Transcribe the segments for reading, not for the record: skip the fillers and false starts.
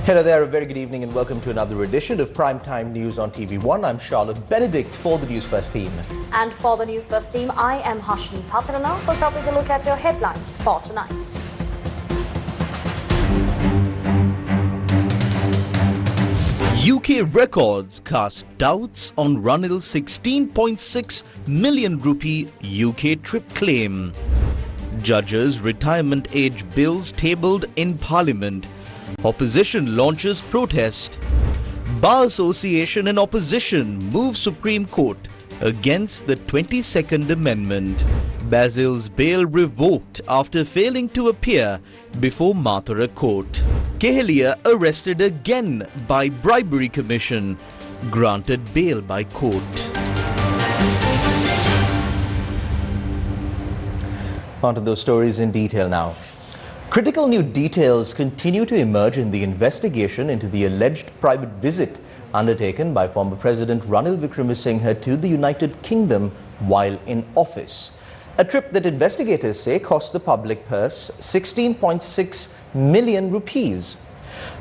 Hello there, a very good evening and welcome to another edition of Primetime News on TV1. I'm Charlotte Benedict for the Newsfirst team. And for the Newsfirst team, I am Hashni Patharana. First up is a look at your headlines for tonight. UK records cast doubts on Ranil's 16.6 million rupee UK trip claim. Judges' retirement age bills tabled in Parliament. Opposition launches protest. Bar Association and opposition move Supreme Court against the 22nd Amendment. Basil's bail revoked after failing to appear before Mathura Court. Kehelia arrested again by bribery commission. Granted bail by court. On to those stories in detail now. Critical new details continue to emerge in the investigation into the alleged private visit undertaken by former President Ranil Wickremesinghe to the United Kingdom while in office. A trip that investigators say cost the public purse 16.6 million rupees.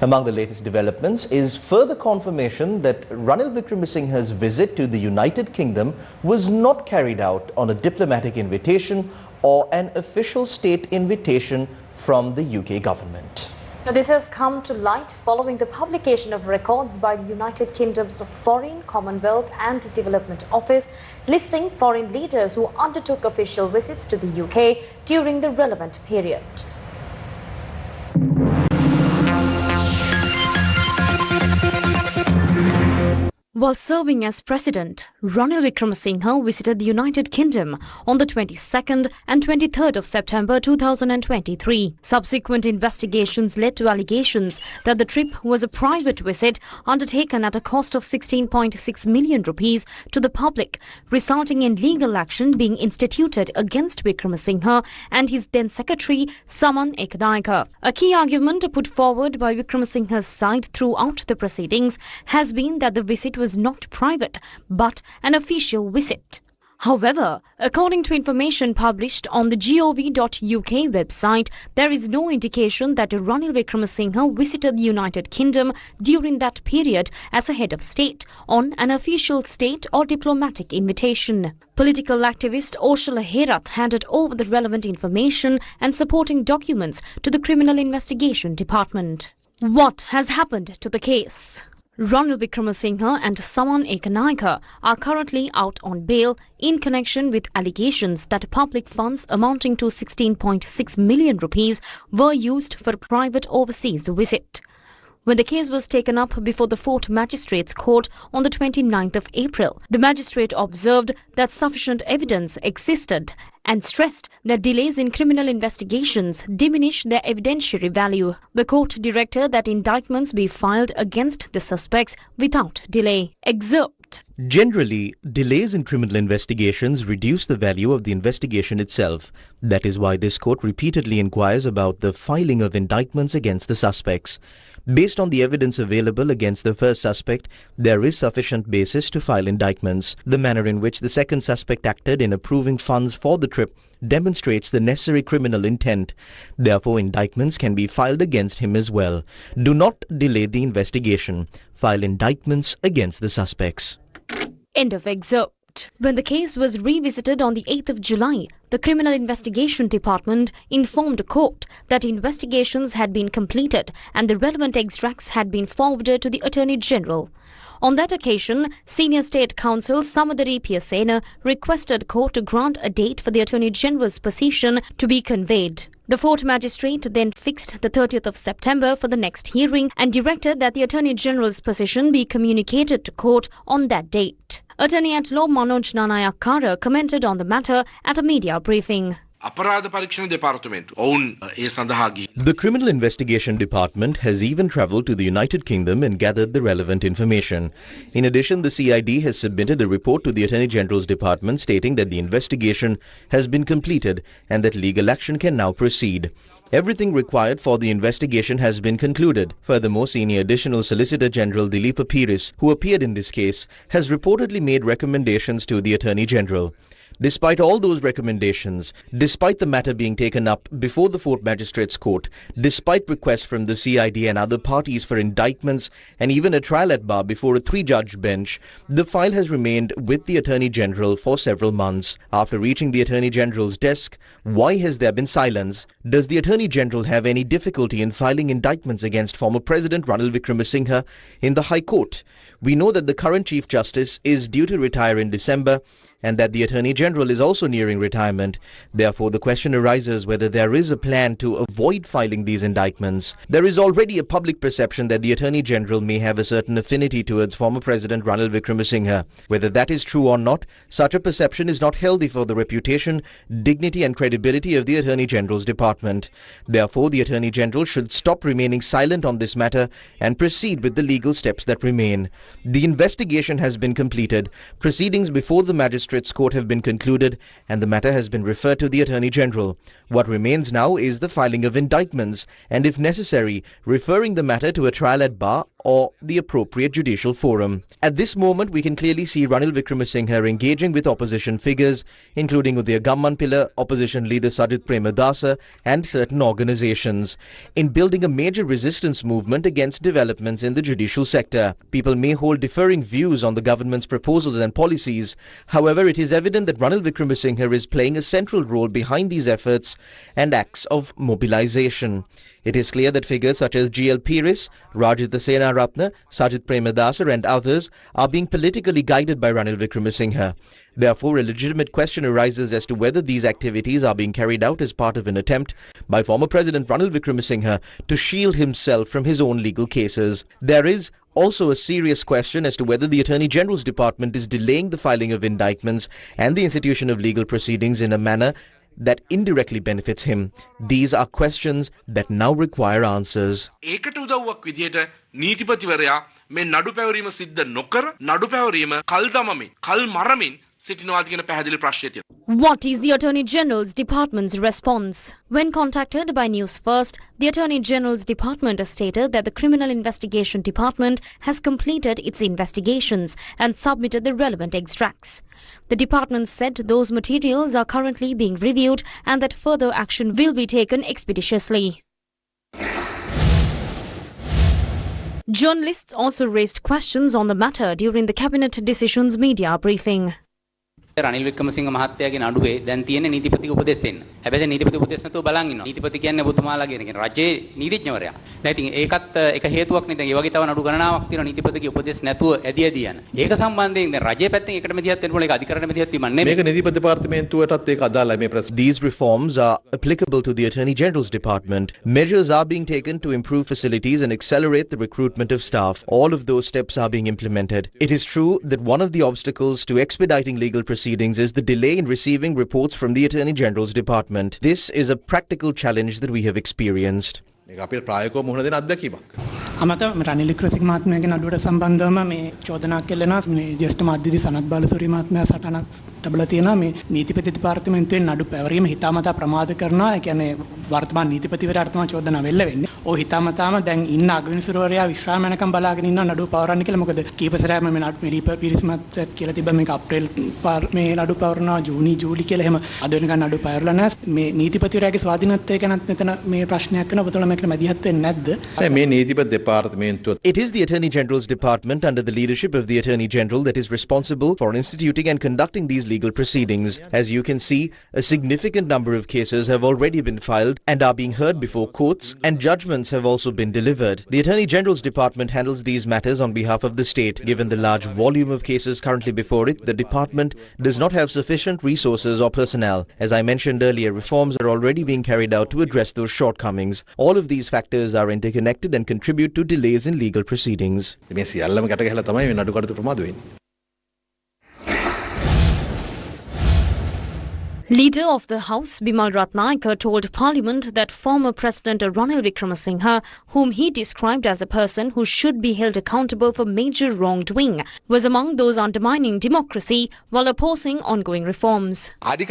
Among the latest developments is further confirmation that Ranil Wickremesinghe's visit to the United Kingdom was not carried out on a diplomatic invitation or an official state invitation from the UK government. Now, this has come to light following the publication of records by the United Kingdom's Foreign, Commonwealth and Development Office listing foreign leaders who undertook official visits to the UK during the relevant period. While serving as president, Ranil Wickremesinghe visited the United Kingdom on the 22nd and 23rd of September 2023. Subsequent investigations led to allegations that the trip was a private visit undertaken at a cost of 16.6 million rupees to the public, resulting in legal action being instituted against Wickremesinghe and his then secretary Saman Ekanaika. A key argument put forward by Wickremesinghe's side throughout the proceedings has been that the visit was not private but an official visit. However, according to information published on the gov.uk website, there is no indication that Ranil Wickremesinghe visited the United Kingdom during that period as a head of state on an official state or diplomatic invitation. Political activist Oshula Herath handed over the relevant information and supporting documents to the Criminal Investigation Department. What has happened to the case? Ranil Wickremesinghe and Saman Ekanaika are currently out on bail in connection with allegations that public funds amounting to 16.6 million rupees were used for a private overseas visit. When the case was taken up before the 4th Magistrates Court on the 29th of April, the magistrate observed that sufficient evidence existed and stressed that delays in criminal investigations diminish their evidentiary value. The court directed that indictments be filed against the suspects without delay. Excerpt. Generally, delays in criminal investigations reduce the value of the investigation itself. That is why this court repeatedly inquires about the filing of indictments against the suspects. Based on the evidence available against the first suspect, there is sufficient basis to file indictments. The manner in which the second suspect acted in approving funds for the trip demonstrates the necessary criminal intent. Therefore, indictments can be filed against him as well. Do not delay the investigation. File indictments against the suspects. End of excerpt. When the case was revisited on the 8th of July, the Criminal Investigation Department informed the court that investigations had been completed and the relevant extracts had been forwarded to the Attorney General. On that occasion, Senior State Counsel Samadari Piyasena requested court to grant a date for the Attorney General's position to be conveyed. The 4th Magistrate then fixed the 30th of September for the next hearing and directed that the Attorney General's position be communicated to court on that date. Attorney-at-Law Manoj Nanayakkara commented on the matter at a media briefing. The Criminal Investigation Department has even travelled to the United Kingdom and gathered the relevant information. In addition, the CID has submitted a report to the Attorney General's Department stating that the investigation has been completed and that legal action can now proceed. Everything required for the investigation has been concluded. Furthermore, Senior Additional Solicitor General Dileepa Piris, who appeared in this case, has reportedly made recommendations to the Attorney General. Despite all those recommendations, despite the matter being taken up before the 4th Magistrates Court, despite requests from the CID and other parties for indictments and even a trial at bar before a 3-judge bench, the file has remained with the Attorney General for several months. After reaching the Attorney General's desk, why has there been silence? Does the Attorney General have any difficulty in filing indictments against former President Ranil Wickremesinghe in the High Court? We know that the current Chief Justice is due to retire in December and that the Attorney General is also nearing retirement. Therefore, the question arises whether there is a plan to avoid filing these indictments. There is already a public perception that the Attorney General may have a certain affinity towards former President Ranil Wickremesinghe. Whether that is true or not, such a perception is not healthy for the reputation, dignity and credibility of the Attorney General's department. Therefore, the Attorney General should stop remaining silent on this matter and proceed with the legal steps that remain. The investigation has been completed. Proceedings before the Magistrates Court have been concluded and the matter has been referred to the Attorney General. What remains now is the filing of indictments and, if necessary, referring the matter to a trial at bar or the appropriate judicial forum. At this moment, we can clearly see Ranil Wickremesinghe engaging with opposition figures, including Udaya Gammanpilla, opposition leader Sajith Premadasa and certain organizations, in building a major resistance movement against developments in the judicial sector. People may hold differing views on the government's proposals and policies. However, it is evident that Ranil Wickremesinghe is playing a central role behind these efforts and acts of mobilization. It is clear that figures such as G.L. Piris, Rajitha Senaratne, Sajith Premadasa and others are being politically guided by Ranil Wickremesinghe. Therefore, a legitimate question arises as to whether these activities are being carried out as part of an attempt by former President Ranil Wickremesinghe to shield himself from his own legal cases. There is also a serious question as to whether the Attorney General's department is delaying the filing of indictments and the institution of legal proceedings in a manner that indirectly benefits him. These are questions that now require answers. ඒකට උදව්වක් විදියට නීතිපතිවරයා මේ නඩු පැවරීම සිද්ධ නොකර නඩු පැවරීම කල් දමමින් කල් මරමින් සිටිනවාද කියන පැහැදිලි ප්‍රශ්නයක් තියෙනවා. What is the Attorney General's Department's response? When contacted by Newsfirst, the Attorney General's Department has stated that the Criminal Investigation Department has completed its investigations and submitted the relevant extracts. The department said those materials are currently being reviewed and that further action will be taken expeditiously. Journalists also raised questions on the matter during the Cabinet Decisions media briefing. Ranil Wickremesinghe මහත්තයාගේ නඩුවේ දැන් තියෙන නීතිපතික උපදෙස් දෙන්න. හැබැයි නීතිපති උපදෙස් නැතුව බලන් ඉන්නවා. නීතිපති කියන්නේ ඔබතුමාලාගේ කියන රජයේ නීතිඥවරයා. දැන් ඉතින් ඒකත් එක හේතුවක් නේ. දැන් ඒ වගේ තව නඩු ගණනාවක් තියෙනවා නීතිපතිගේ උපදෙස් නැතුව ඇදී යන. ඒක සම්බන්ධයෙන් දැන් රජයේ පැත්තෙන් එකට මෙදිහත් වෙන්න ඕනේ. ඒක අධිකරණ මෙදිහත් වීමක් නෙමෙයි. මේක නීතිපති දෙපාර්තමේන්තුවටත් ඒක අදාළයි මේ ප්‍රශ්න. These reforms are applicable to the Attorney General's department. Measures are being taken to improve facilities and accelerate the recruitment of staff. All of those steps are being implemented. It is true that one of the obstacles to expediting legal proceedings is the delay in receiving reports from the Attorney General's department. This is a practical challenge that we have experienced. මේක අපේ ප්‍රායෝගිකව මුහුණ දෙන අත්දැකීමක්. අමත රනිල් වික්‍රමසිංහ මහත්මයාගේ නඩුවට සම්බන්ධවම මේ චෝදනා කෙරෙනවා මේ ජ්‍යෙෂ්ඨ මාධ්‍යදී සනත් බාලසූරිය මහත්මයා සටනක් තබලා තියෙනවා මේ නීතිපති දෙපාර්තමේන්තුවේ නඩු පැවරීම හිතාමතා ප්‍රමාද කරනවා. ඒ කියන්නේ වර්තමාන නීතිපතිවරයාට තමයි චෝදනා වෙල්ල වෙන්නේ. ඔය හිතාමතාම දැන් ඉන්න අගවිනිසුරුවරයා විශ්‍රාම යනකම් බලාගෙන ඉන්න නඩුව පවරන්න කියලා. මොකද කීප සැරයක් මේ නඩු පිළිප පිරිස්මත් කියලා තිබ්බ මේක අප්‍රේල් මේ නඩු පවරනවා ජූනි කියලා එහෙම අද වෙනකන් නඩු පවරලා නැහැ. මේ නීතිපතිවරයාගේ ස්වාධීනත්වය ගැනත් මෙතන මේ ප්‍රශ්නයක් වෙනවා. ඔබතුමා මේකට මැදිහත් වෙන්නේ නැද්ද? මේ නීතිපති දෙපාර්තමේන්තුව It is the Attorney General's department under the leadership of the Attorney General that is responsible for instituting and conducting these legal proceedings. As you can see, a significant number of cases have already been filed and are being heard before courts, and judgments have also been delivered. The Attorney General's department handles these matters on behalf of the state. Given the large volume of cases currently before it, the department does not have sufficient resources or personnel. As I mentioned earlier, reforms are already being carried out to address those shortcomings. All of these factors are interconnected and contribute to delays in legal proceedings. මේ සියල්ලම ගැට ගහලා තමයි මේ නඩු කටයුතු ප්‍රමාද වෙන්නේ. Leader of the House, Bimal Ratnayaka, told Parliament that former President Ranil Wickremesinghe, whom he described as a person who should be held accountable for major wrongdoing, was among those undermining democracy while opposing ongoing reforms. The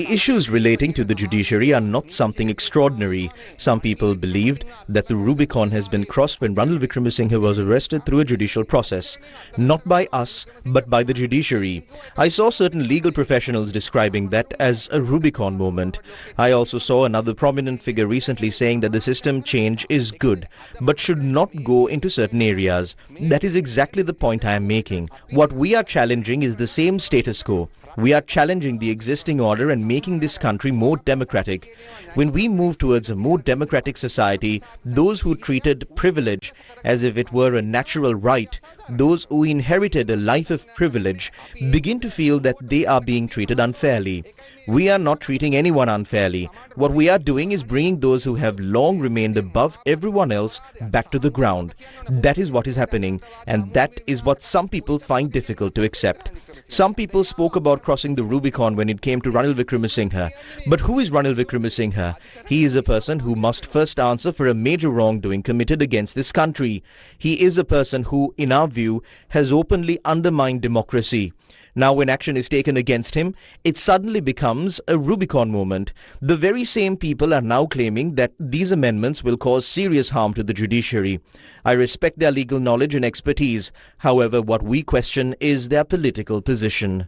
issues relating to the judiciary are not something extraordinary. Some people believed that the Rubicon has been crossed when Ranil Wickremesinghe was arrested through a judicial process. Not by us, but by the judiciary. I saw certain legal professionals describing that as a Rubicon moment. I also saw another prominent figure recently saying that the system change is good, but should not go into certain areas. That is exactly the point I am making. What we are challenging is the same status quo. We are challenging the existing order and making this country more democratic. When we move towards a more democratic society, those who treated privilege as if it were a natural right, those who inherited a life of privilege, begin to feel that they are being treated unfairly. We are not treating anyone unfairly. What we are doing is bringing those who have long remained above everyone else back to the ground. That is what is happening, and that is what some people find difficult to accept. Some people spoke about crossing the Rubicon when it came to Ranil Wickremesinghe. But who is Ranil Wickremesinghe? He is a person who must first answer for a major wrongdoing committed against this country. He is a person who, in our view, has openly undermined democracy. Now, when action is taken against him, it suddenly becomes a Rubicon moment. The very same people are now claiming that these amendments will cause serious harm to the judiciary. I respect their legal knowledge and expertise. However, what we question is their political position.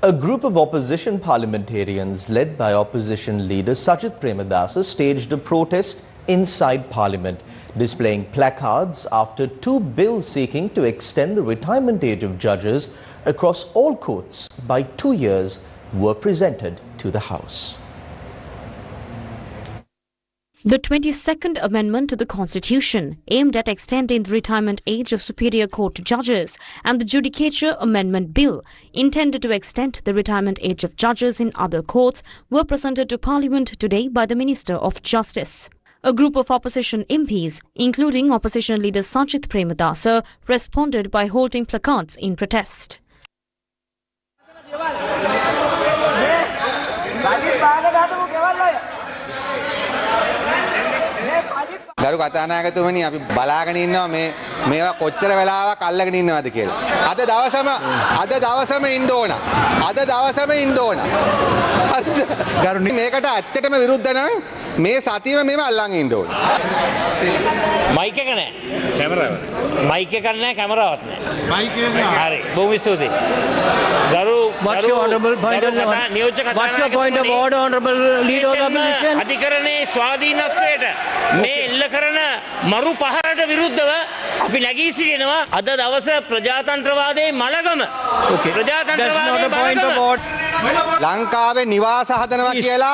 A group of opposition parliamentarians led by opposition leader Sajith Premadasa staged a protest inside Parliament, displaying placards after two bills seeking to extend the retirement age of judges across all courts by 2 years were presented to the House. The 22nd Amendment to the Constitution, aimed at extending the retirement age of Superior Court judges, and the Judicature Amendment Bill, intended to extend the retirement age of judges in other courts, were presented to Parliament today by the Minister of Justice. A group of opposition MPs, including opposition leader Sajith Premadasa, responded by holding placards in protest. ගරු කතානායකතුමනි අපි බලාගෙන ඉන්නවා මේවා කොච්චර වෙලාවක් අල්ලගෙන ඉන්නවද කියලා. අද දවසම ඉන්න ඕන. අද දවසම ඉන්න ඕන. හරිද? මේකට ඇත්තටම විරුද්ධ නම් මේ සතියම මේව අල්ලන් ඉන්න ඕන. මයික් එක නැහැ. කැමරාව. මයික් එකක් නැහැ කැමරාවක් නැහැ. මයික් එක නැහැ. හරි. බොහොම ස්තුතියි. ගරු What's your point of order, honorable leader of the opposition? අධිකරණයේ ස්වාධීනත්වයට මේ එල්ල කරන මරු පහරට විරුද්ධව අපි නැගී සිටිනවා. අද දවස ප්‍රජාතන්ත්‍රවාදයේ මලගම. ප්‍රජාතන්ත්‍රවාදයේ මලගම. ලංකාවේ නිවාස හදනවා කියලා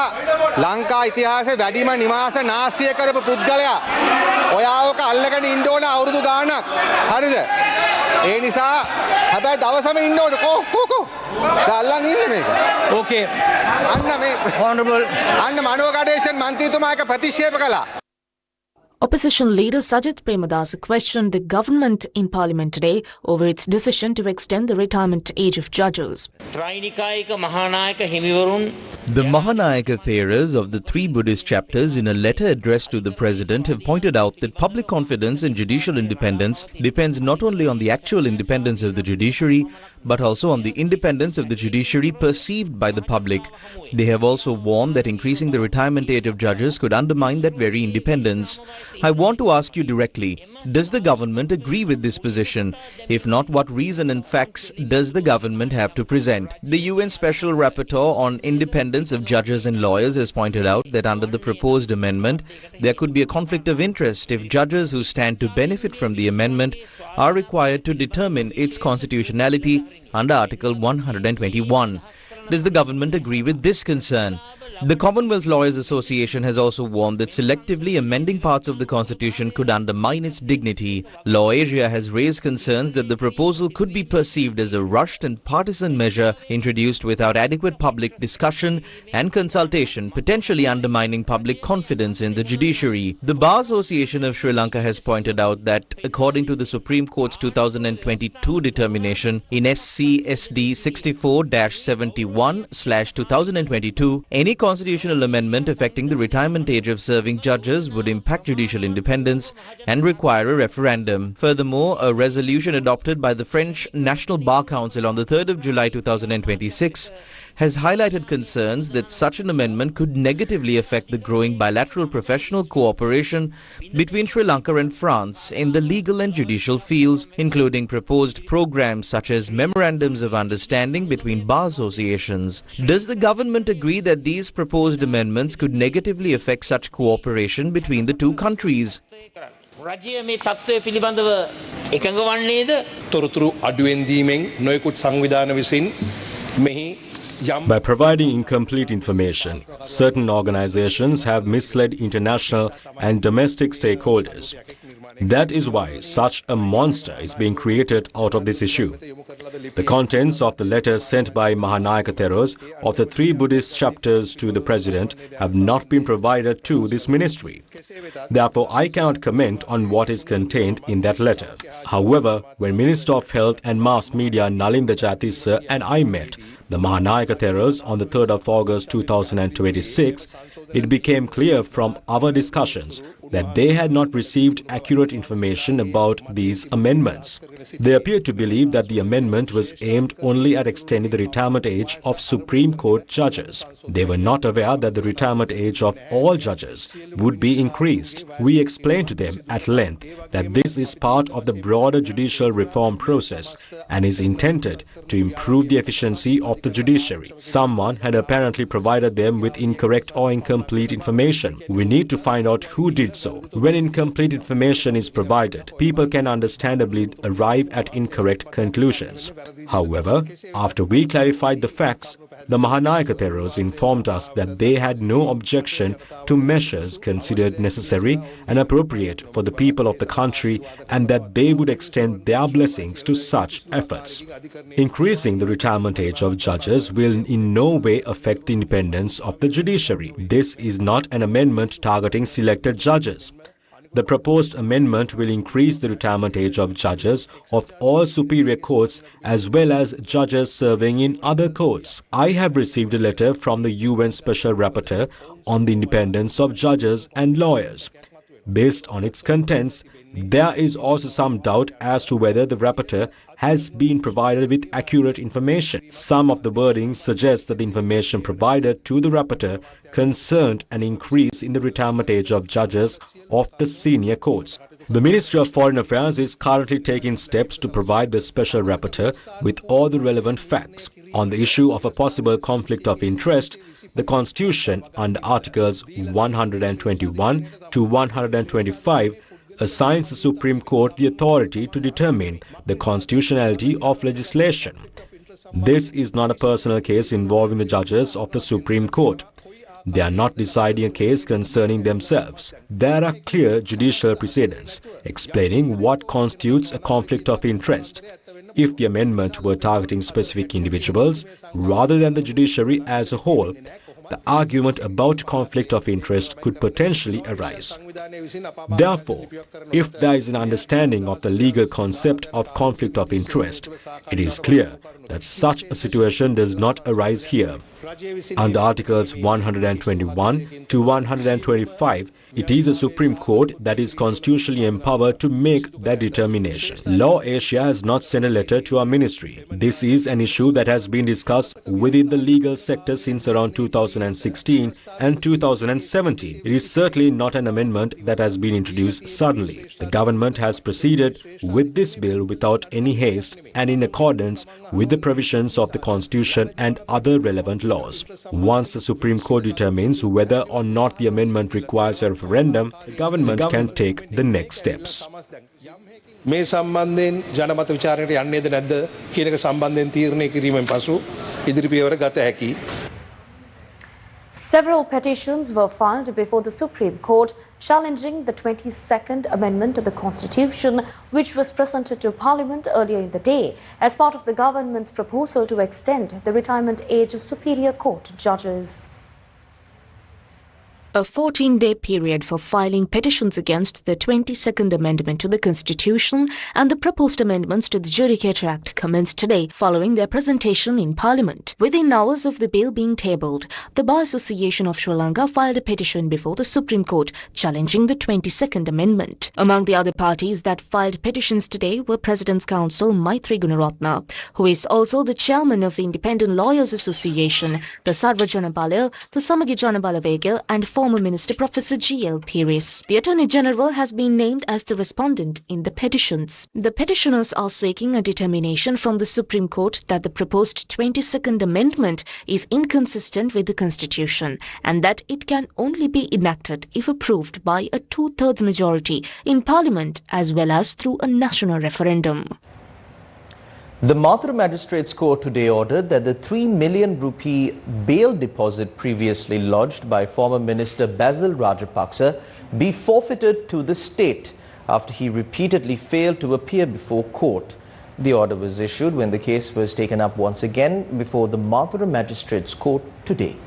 ලංකා ඉතිහාසයේ වැඩිම නිවාස නාස්තිය කරපු පුද්ගලයා ඔයාවක අල්ලගෙන ඉන්න ඕන අවුරුදු ගාණක්. හරිද? ඒ නිසා හැබැයි දවසම ඉන්න ඕන කෝ දැන් ඉන්න මේක. Okay. අන්න මේ honorable අන්න මනෝගඩේෂන් මන්ත්‍රීතුමා එක ප්‍රතික්ෂේප කළා. Opposition leader Sajith Premadasa questioned the government in Parliament today over its decision to extend the retirement age of judges. The Mahanayaka Theras of the three Buddhist chapters in a letter addressed to the President have pointed out that public confidence in judicial independence depends not only on the actual independence of the judiciary, but also on the independence of the judiciary perceived by the public. They have also warned that increasing the retirement age of judges could undermine that very independence. I want to ask you directly, does the government agree with this position? If not, what reason and facts does the government have to present? The UN Special Rapporteur on Independence of Judges and Lawyers has pointed out that under the proposed amendment, there could be a conflict of interest if judges who stand to benefit from the amendment are required to determine its constitutionality under Article 121. Does the government agree with this concern? The Commonwealth Lawyers Association has also warned that selectively amending parts of the Constitution could undermine its dignity. Law Asia has raised concerns that the proposal could be perceived as a rushed and partisan measure introduced without adequate public discussion and consultation, potentially undermining public confidence in the judiciary. The Bar Association of Sri Lanka has pointed out that, according to the Supreme Court's 2022 determination in SC/SD 64-71/2022, any constitutional amendment affecting the retirement age of serving judges would impact judicial independence and require a referendum. Furthermore, a resolution adopted by the French National Bar Council on the 3rd of July 2026 has highlighted concerns that such an amendment could negatively affect the growing bilateral professional cooperation between Sri Lanka and France in the legal and judicial fields, including proposed programs such as memorandums of understanding between bar associations. Does the government agree that these proposed amendments could negatively affect such cooperation between the two countries? රජය මේ තත්ත්වය පිළිබඳව එකඟ වන්නේද? තොරතුරු අඩුවෙන් දීමෙන් නොයෙකුත් සංවිධාන විසින් මෙහි By providing incomplete information, certain organizations have misled international and domestic stakeholders. That is why such a monster is being created out of this issue. The contents of the letter sent by Mahanayaka Theros of the 3 Buddhist chapters to the President have not been provided to this ministry. Therefore, I cannot comment on what is contained in that letter. However, when Minister of Health and Mass Media Nalinda Jatissa and I met the Mahanayaka Theros on the 3rd of August 2026, it became clear from our discussions that they had not received accurate information about these amendments. They appeared to believe that the amendment was aimed only at extending the retirement age of Supreme Court judges. They were not aware that the retirement age of all judges would be increased. We explained to them at length that this is part of the broader judicial reform process and is intended to improve the efficiency of the judiciary. Someone had apparently provided them with incorrect or incomplete information. We need to find out who did so. When incomplete information is provided, people can understandably arrive at incorrect conclusions. However, after we clarified the facts, the Mahanayaka Theros informed us that they had no objection to measures considered necessary and appropriate for the people of the country and that they would extend their blessings to such efforts. Increasing the retirement age of judges will in no way affect the independence of the judiciary. This is not an amendment targeting selected judges. The proposed amendment will increase the retirement age of judges of all superior courts as well as judges serving in other courts. I have received a letter from the UN Special Rapporteur on the independence of judges and lawyers. Based on its contents, there is also some doubt as to whether the rapporteur has been provided with accurate information. Some of the wording suggests that the information provided to the rapporteur concerned an increase in the retirement age of judges of the senior courts. The Ministry of Foreign Affairs is currently taking steps to provide the special rapporteur with all the relevant facts. On the issue of a possible conflict of interest, the Constitution under Articles 121 to 125 assigns the Supreme Court the authority to determine the constitutionality of legislation. This is not a personal case involving the judges of the Supreme Court. They are not deciding a case concerning themselves. There are clear judicial precedents explaining what constitutes a conflict of interest. If the amendment were targeting specific individuals rather than the judiciary as a whole, the argument about conflict of interest could potentially arise. Therefore, if there is an understanding of the legal concept of conflict of interest, it is clear that such a situation does not arise here. Under Articles 121 to 125, it is the Supreme Court that is constitutionally empowered to make that determination. Law Asia has not sent a letter to our ministry. This is an issue that has been discussed within the legal sector since around 2016 and 2017. It is certainly not an amendment that has been introduced suddenly. The government has proceeded with this bill without any haste and in accordance with the provisions of the Constitution and other relevant laws. Once the Supreme Court determines whether or not the amendment requires a referendum, the government can take the next steps. මේ සම්බන්ධයෙන් ජනමත විචාරණයට යන්නේද නැද්ද කියන එක සම්බන්ධයෙන් තීරණය කිරීමෙන් පසු ඉදිරි පියවර ගත හැකියි. Several petitions were filed before the Supreme Court challenging the 22nd Amendment to the Constitution, which was presented to Parliament earlier in the day as part of the government's proposal to extend the retirement age of Superior Court judges. A 14-day period for filing petitions against the 22nd Amendment to the Constitution and the proposed amendments to the Judicature Act commenced today following their presentation in Parliament. Within hours of the bill being tabled, the Bar Association of Sri Lanka filed a petition before the Supreme Court challenging the 22nd Amendment. Among the other parties that filed petitions today were President's Counsel Maitri Gunaratna, who is also the chairman of the Independent Lawyers Association, the Sarva Janabala, the Samagi Janabala Vegel, and former Minister Professor G.L. Peiris. The Attorney General has been named as the respondent in the petitions. The petitioners are seeking a determination from the Supreme Court that the proposed 22nd Amendment is inconsistent with the Constitution and that it can only be enacted if approved by a two-thirds majority in Parliament as well as through a national referendum. The Mathura Magistrates Court today ordered that the 3 million rupee bail deposit previously lodged by former Minister Basil Rajapaksa be forfeited to the state after he repeatedly failed to appear before court. The order was issued when the case was taken up once again before the Mathura Magistrates Court today.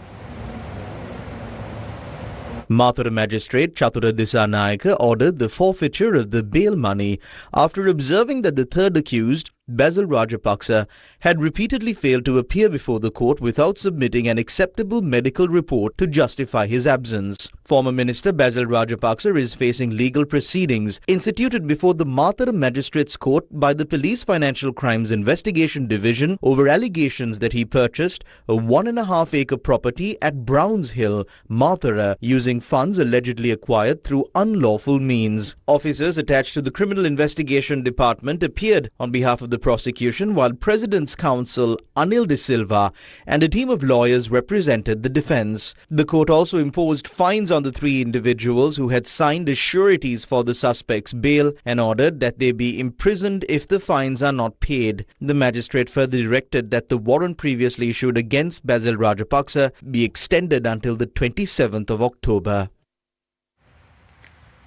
Mathura Magistrate Chatura Disanayaka ordered the forfeiture of the bail money after observing that the third accused, Basil Rajapaksa, had repeatedly failed to appear before the court without submitting an acceptable medical report to justify his absence. Former Minister Basil Rajapaksa is facing legal proceedings instituted before the Mathura Magistrates Court by the Police Financial Crimes Investigation Division over allegations that he purchased a 1.5-acre property at Browns Hill, Mathura, using funds allegedly acquired through unlawful means. Officers attached to the Criminal Investigation Department appeared on behalf of the prosecution, while President's Counsel Anil De Silva and a team of lawyers represented the defense. The court also imposed fines on the three individuals who had signed as sureties for the suspect's bail and ordered that they be imprisoned if the fines are not paid. The magistrate further directed that the warrant previously issued against Basil Rajapaksa be extended until the 27th of October.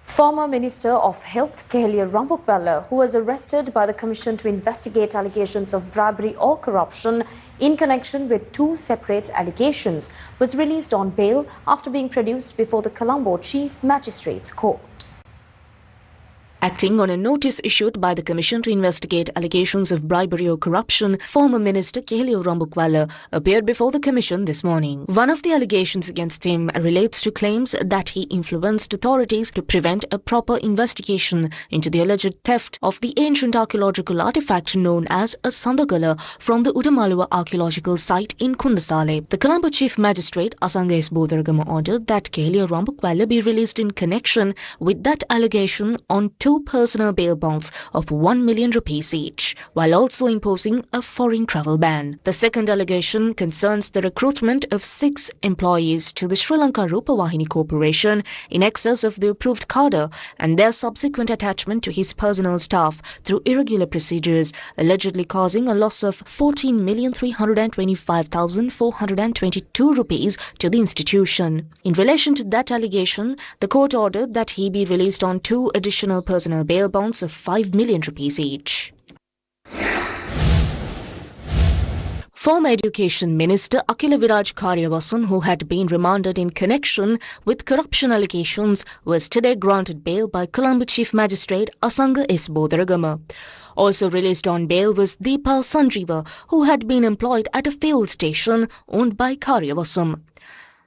Former Minister of Health Kehelia Rambukwala, who was arrested by the Commission to investigate allegations of bribery or corruption in connection with two separate allegations, was released on bail after being produced before the Colombo Chief Magistrates Court. Acting on a notice issued by the Commission to investigate allegations of bribery or corruption, former Minister Kehelia Rambukwala appeared before the Commission this morning. One of the allegations against him relates to claims that he influenced authorities to prevent a proper investigation into the alleged theft of the ancient archaeological artifact known as a Sandagala from the Udamaluwa archaeological site in Kundasale. The Colombo Chief Magistrate Asanga S. Bodharagama ordered that Kehelia Rambukwala be released in connection with that allegation on two personal bail bonds of 1 million rupees each, while also imposing a foreign travel ban. The second allegation concerns the recruitment of 6 employees to the Sri Lanka Rupavahini Corporation in excess of the approved cadre and their subsequent attachment to his personal staff through irregular procedures, allegedly causing a loss of 14,325,422 rupees to the institution. In relation to that allegation, the court ordered that he be released on 2 additional personal bail bonds of 5 million rupees each. Former Education Minister Akila Viraj Karyavasan, who had been remanded in connection with corruption allegations, was today granted bail by Colombo Chief Magistrate Asanga S. Bodharagama. Also released on bail was Deepal Sanjeeva, who had been employed at a fuel station owned by Karyavasan.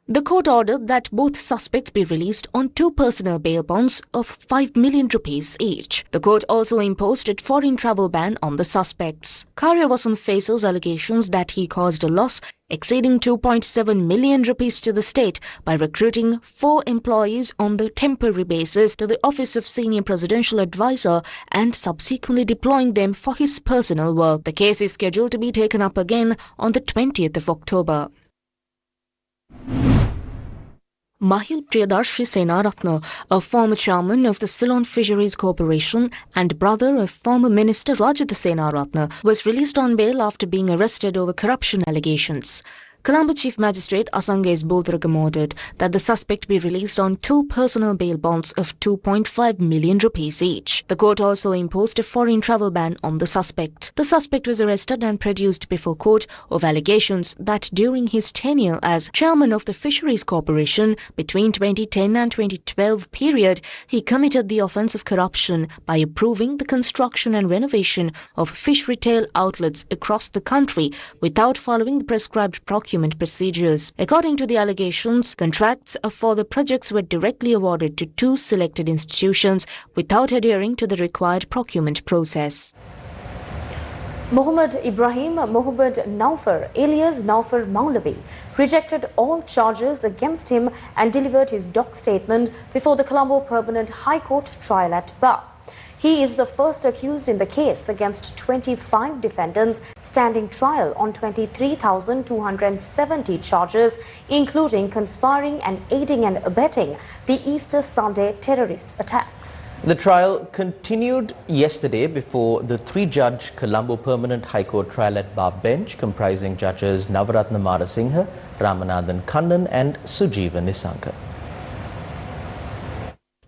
The court ordered that both suspects be released on 2 personal bail bonds of 5 million rupees each. The court also imposed a foreign travel ban on the suspects. Karyavasan faces allegations that he caused a loss exceeding 2.7 million rupees to the state by recruiting 4 employees on the temporary basis to the Office of Senior Presidential Advisor and subsequently deploying them for his personal work. The case is scheduled to be taken up again on the 20th of October. Mahil Priyadarshi Senaratne, a former chairman of the Ceylon Fisheries Corporation and brother of former Minister Rajat Senaratne, was released on bail after being arrested over corruption allegations. Colombo Chief Magistrate Asanges Bodhragam ordered that the suspect be released on 2 personal bail bonds of 2.5 million rupees each. The court also imposed a foreign travel ban on the suspect. The suspect was arrested and produced before court of allegations that during his tenure as chairman of the Fisheries Corporation between 2010 and 2012 period, he committed the offence of corruption by approving the construction and renovation of fish retail outlets across the country without following the prescribed procurement procedures. According to the allegations, contracts for the projects were directly awarded to 2 selected institutions without adhering to the required procurement process. Mohammed Ibrahim Mohammed Naufar, alias Naufar Maulavi, rejected all charges against him and delivered his doc statement before the Colombo Permanent High Court trial at bar. He is the first accused in the case against 25 defendants standing trial on 23,270 charges, including conspiring and aiding and abetting the Easter Sunday terrorist attacks. The trial continued yesterday before the 3-judge Colombo Permanent High Court trial at bar bench comprising judges Navaratna Marasinghe, Ramanathan Kannan and Sujeeva Nisanka.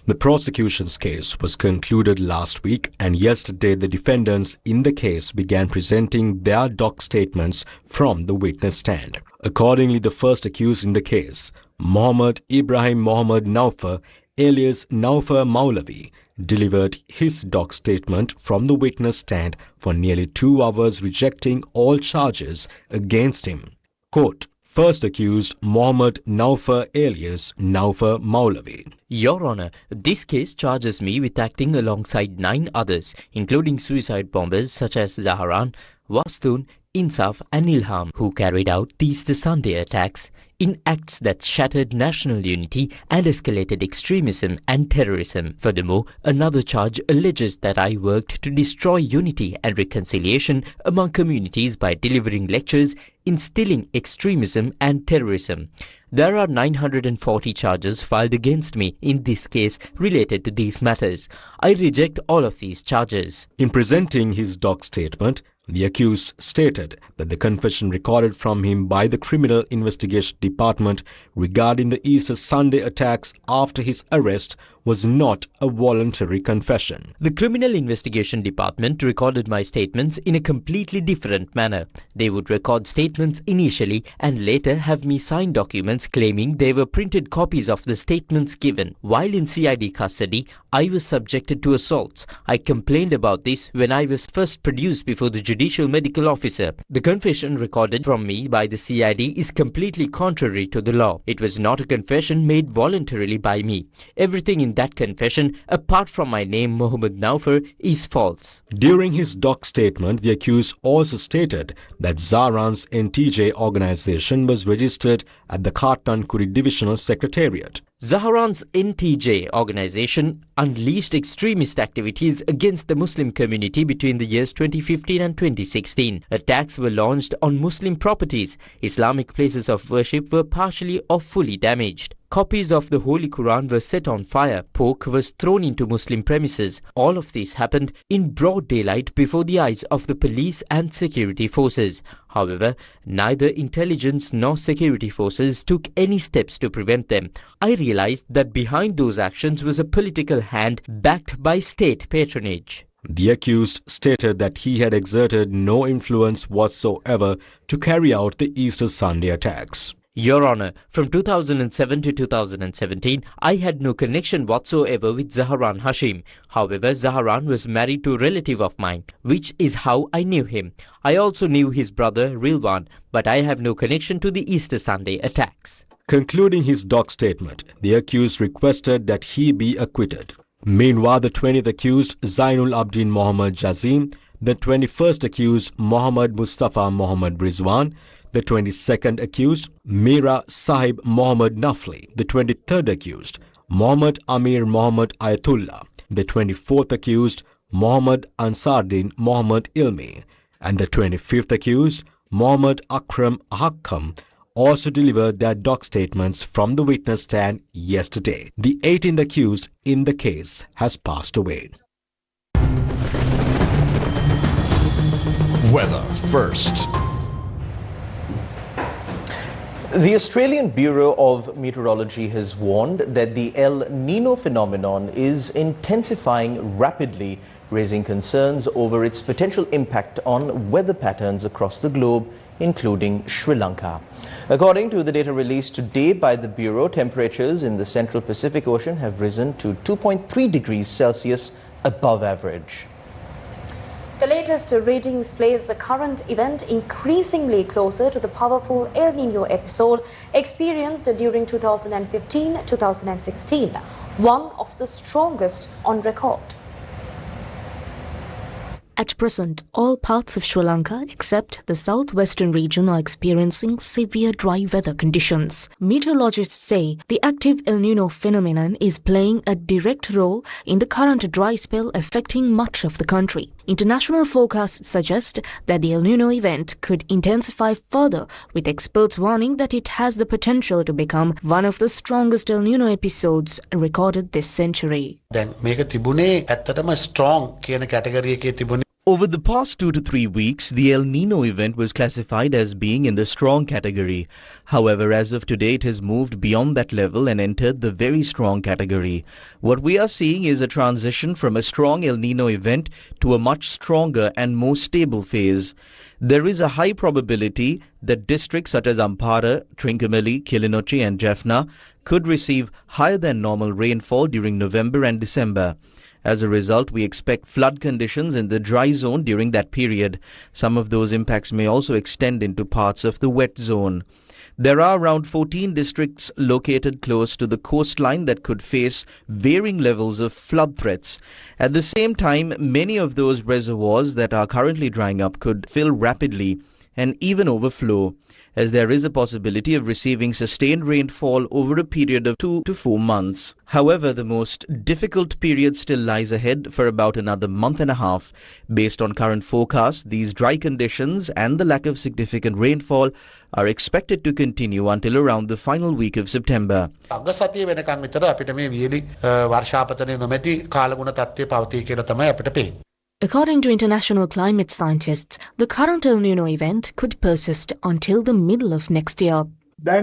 The prosecution's case was concluded last week, and yesterday the defendants in the case began presenting their doc statements from the witness stand. Accordingly, the first accused in the case, Mohammed Ibrahim Mohammed Naufar, alias Naufar Maulavi, delivered his doc statement from the witness stand for nearly 2 hours, rejecting all charges against him. Quote, First accused, Mohammed Naufar alias Naufar Maulavi. Your Honour, this case charges me with acting alongside 9 others, including suicide bombers such as Zaharan, Wastun, Insaf and Ilham, who carried out the Easter Sunday attacks in acts that shattered national unity and escalated extremism and terrorism. Furthermore, another charge alleges that I worked to destroy unity and reconciliation among communities by delivering lectures instilling extremism and terrorism. There are 940 charges filed against me in this case related to these matters. I reject all of these charges. In presenting his doc statement, the accused stated that the confession recorded from him by the Criminal Investigation Department regarding the Easter Sunday attacks after his arrest was not a voluntary confession. The Criminal Investigation Department recorded my statements in a completely different manner. They would record statements initially and later have me sign documents claiming they were printed copies of the statements given. While in CID custody, I was subjected to assaults. I complained about this when I was first produced before the Judicial Medical Officer. The confession recorded from me by the CID is completely contrary to the law. It was not a confession made voluntarily by me. Everything in that confession, apart from my name Mohammed Naufar, is false. During his doc statement, the accused also stated that Zaran's NTJ organization was registered at the Katankuri Divisional Secretariat. Zaharan's NTJ organization unleashed extremist activities against the Muslim community between the years 2015 and 2016. Attacks were launched on Muslim properties. Islamic places of worship were partially or fully damaged. Copies of the Holy Quran were set on fire. Pork was thrown into Muslim premises. All of this happened in broad daylight before the eyes of the police and security forces. However, neither intelligence nor security forces took any steps to prevent them. I realized that behind those actions was a political hand backed by state patronage. The accused stated that he had exerted no influence whatsoever to carry out the Easter Sunday attacks. Your Honour, from 2007 to 2017, I had no connection whatsoever with Zaharan Hashim. However, Zaharan was married to a relative of mine, which is how I knew him. I also knew his brother Rilwan, but I have no connection to the Easter Sunday attacks. Concluding his doc statement, the accused requested that he be acquitted. Meanwhile, the 20th accused, Zainul Abdin Mohammed Jazim, the 21st accused, Mohammed Mustafa Mohammed Rizwan, the 22nd accused, Mira Sahib Mohammed Nafli, the 23rd accused, Mohammed Amir Mohammed Ayatullah, the 24th accused, Mohammed Ansardin Mohammed Ilmi, and the 25th accused, Mohammed Akram Hakkam, also delivered their doc statements from the witness stand yesterday. The 18th accused in the case has passed away. Weather first. The Australian Bureau of Meteorology has warned that the El Nino phenomenon is intensifying rapidly, raising concerns over its potential impact on weather patterns across the globe, including Sri Lanka. According to the data released today by the Bureau, temperatures in the Central Pacific Ocean have risen to 2.3 degrees Celsius above average. The latest readings place the current event increasingly closer to the powerful El Nino episode experienced during 2015-2016, one of the strongest on record. At present, all parts of Sri Lanka except the southwestern region are experiencing severe dry weather conditions. Meteorologists say the active El Nino phenomenon is playing a direct role in the current dry spell affecting much of the country. International forecasts suggest that the El Nino event could intensify further, with experts warning that it has the potential to become one of the strongest El Nino episodes recorded this century. Over the past 2 to 3 weeks, the El Nino event was classified as being in the strong category. However, as of today, it has moved beyond that level and entered the very strong category. What we are seeing is a transition from a strong El Nino event to a much stronger and more stable phase. There is a high probability that districts such as Ampara, Trincomalee, Kilinochchi and Jaffna could receive higher than normal rainfall during November and December. As a result, we expect flood conditions in the dry zone during that period. Some of those impacts may also extend into parts of the wet zone. There are around 14 districts located close to the coastline that could face varying levels of flood threats. At the same time, many of those reservoirs that are currently drying up could fill rapidly and even overflow, as there is a possibility of receiving sustained rainfall over a period of 2 to 4 months. However, the most difficult period still lies ahead for about another month and a half. Based on current forecasts, these dry conditions and the lack of significant rainfall are expected to continue until around the final week of September. According to international climate scientists, the current El Nino event could persist until the middle of next year. I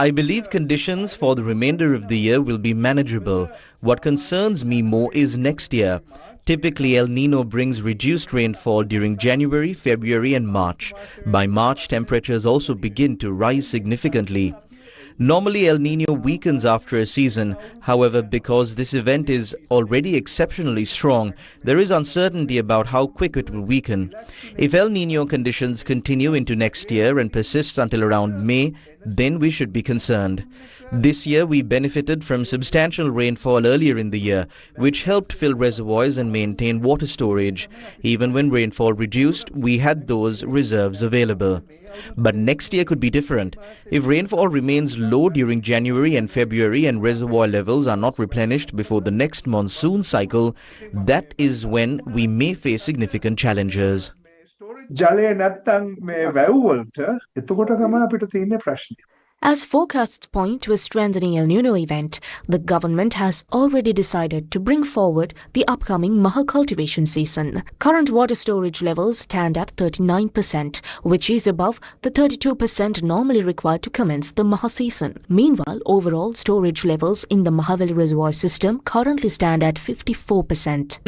believe conditions for the remainder of the year will be manageable. What concerns me more is next year. Typically, El Nino brings reduced rainfall during January, February and March. By March, temperatures also begin to rise significantly. Normally, El Nino weakens after a season. However, because this event is already exceptionally strong, there is uncertainty about how quick it will weaken. If El Nino conditions continue into next year and persist until around May, then we should be concerned. This year, we benefited from substantial rainfall earlier in the year, which helped fill reservoirs and maintain water storage. Even when rainfall reduced, we had those reserves available. But next year could be different. If rainfall remains low during January and February and reservoir levels are not replenished before the next monsoon cycle, that is when we may face significant challenges. As forecasts point to a strengthening El Nino event, the government has already decided to bring forward the upcoming Maha cultivation season. Current water storage levels stand at 39%, which is above the 32% normally required to commence the Maha season. Meanwhile, overall storage levels in the Mahaveli reservoir system currently stand at 54%.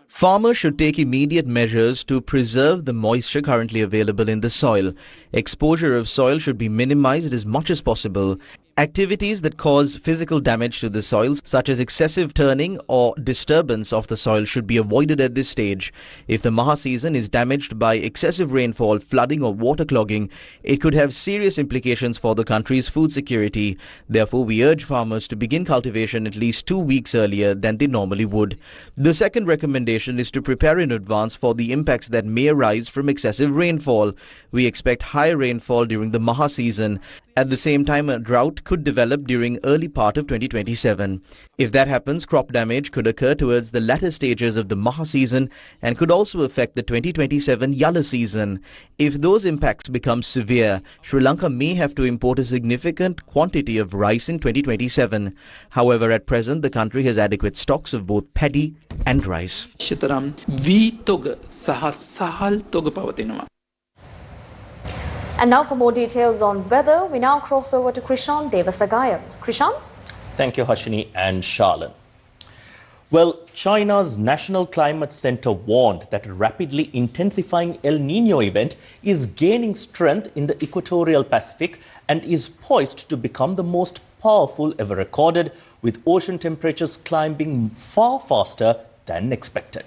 Farmers should take immediate measures to preserve the moisture currently available in the soil. Exposure of soil should be minimized as much as possible. Activities that cause physical damage to the soil, such as excessive turning or disturbance of the soil, should be avoided at this stage. If the Maha season is damaged by excessive rainfall, flooding or water clogging, it could have serious implications for the country's food security. Therefore, we urge farmers to begin cultivation at least 2 weeks earlier than they normally would. The second recommendation is to prepare in advance for the impacts that may arise from excessive rainfall. We expect high rainfall during the Maha season, At the same time, a drought could develop during early part of 2027. If that happens, crop damage could occur towards the latter stages of the Maha season and could also affect the 2027 Yalla season. If those impacts become severe, Sri Lanka may have to import a significant quantity of rice in 2027. However, at present, the country has adequate stocks of both paddy and rice. And now for more details on weather, we now cross over to Krishan Devasagayam. Krishan? Thank you, Hashini and Charlotte. Well, China's National Climate Center warned that a rapidly intensifying El Niño event is gaining strength in the equatorial Pacific and is poised to become the most powerful ever recorded, with ocean temperatures climbing far faster than expected.